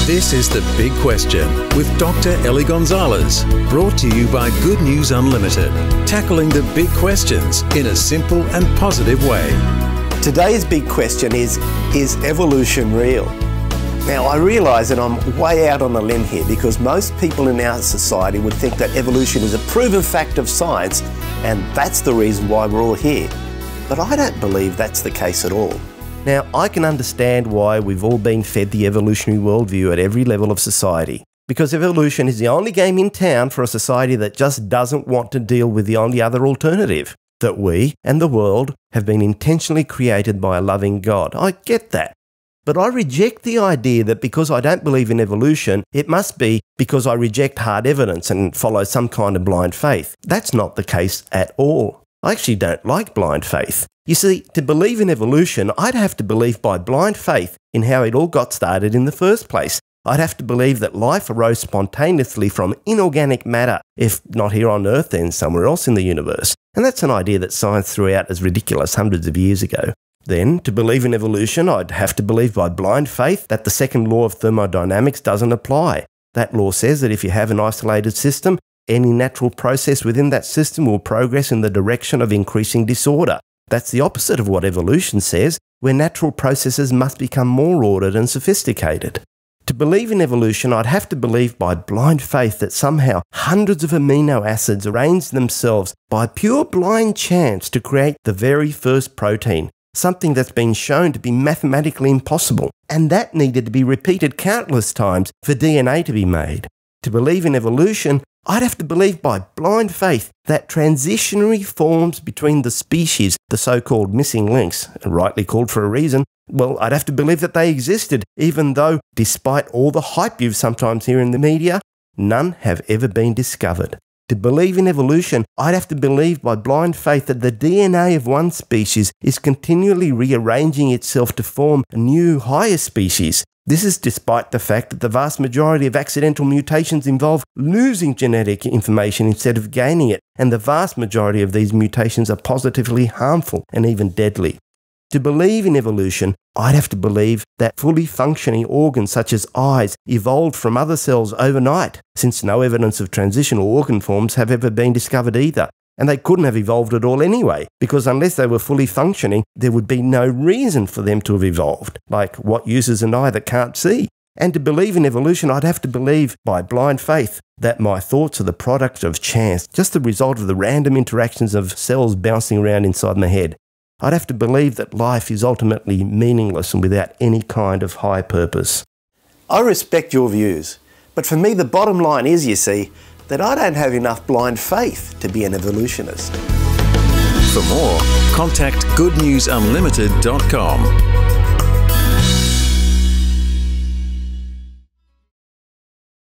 This is The Big Question with Dr. Ellie Gonzalez, brought to you by Good News Unlimited, tackling the big questions in a simple and positive way. Today's big question is evolution real? Now, I realise that I'm way out on a limb here because most people in our society would think that evolution is a proven fact of science, and that's the reason why we're all here. But I don't believe that's the case at all. Now, I can understand why we've all been fed the evolutionary worldview at every level of society, because evolution is the only game in town for a society that just doesn't want to deal with the only other alternative, that we and the world have been intentionally created by a loving God. I get that. But I reject the idea that because I don't believe in evolution, it must be because I reject hard evidence and follow some kind of blind faith. That's not the case at all. I actually don't like blind faith. You see, to believe in evolution, I'd have to believe by blind faith in how it all got started in the first place. I'd have to believe that life arose spontaneously from inorganic matter, if not here on Earth, then somewhere else in the universe. And that's an idea that science threw out as ridiculous hundreds of years ago. Then, to believe in evolution, I'd have to believe by blind faith that the second law of thermodynamics doesn't apply. That law says that if you have an isolated system, any natural process within that system will progress in the direction of increasing disorder. That's the opposite of what evolution says, where natural processes must become more ordered and sophisticated. To believe in evolution, I'd have to believe by blind faith that somehow hundreds of amino acids arranged themselves by pure blind chance to create the very first protein, something that's been shown to be mathematically impossible, and that needed to be repeated countless times for DNA to be made. To believe in evolution, I'd have to believe by blind faith that transitionary forms between the species, the so-called missing links, rightly called for a reason, well, I'd have to believe that they existed, even though, despite all the hype you sometimes hear in the media, none have ever been discovered. To believe in evolution, I'd have to believe by blind faith that the DNA of one species is continually rearranging itself to form a new, higher species. This is despite the fact that the vast majority of accidental mutations involve losing genetic information instead of gaining it, and the vast majority of these mutations are positively harmful and even deadly. To believe in evolution, I'd have to believe that fully functioning organs such as eyes evolved from other cells overnight, since no evidence of transitional organ forms have ever been discovered either. And they couldn't have evolved at all anyway, because unless they were fully functioning, there would be no reason for them to have evolved, like what use is an eye that can't see? And to believe in evolution, I'd have to believe by blind faith that my thoughts are the product of chance, just the result of the random interactions of cells bouncing around inside my head. I'd have to believe that life is ultimately meaningless and without any kind of high purpose. I respect your views, but for me the bottom line is, you see, that I don't have enough blind faith to be an evolutionist. For more, contact goodnewsunlimited.com.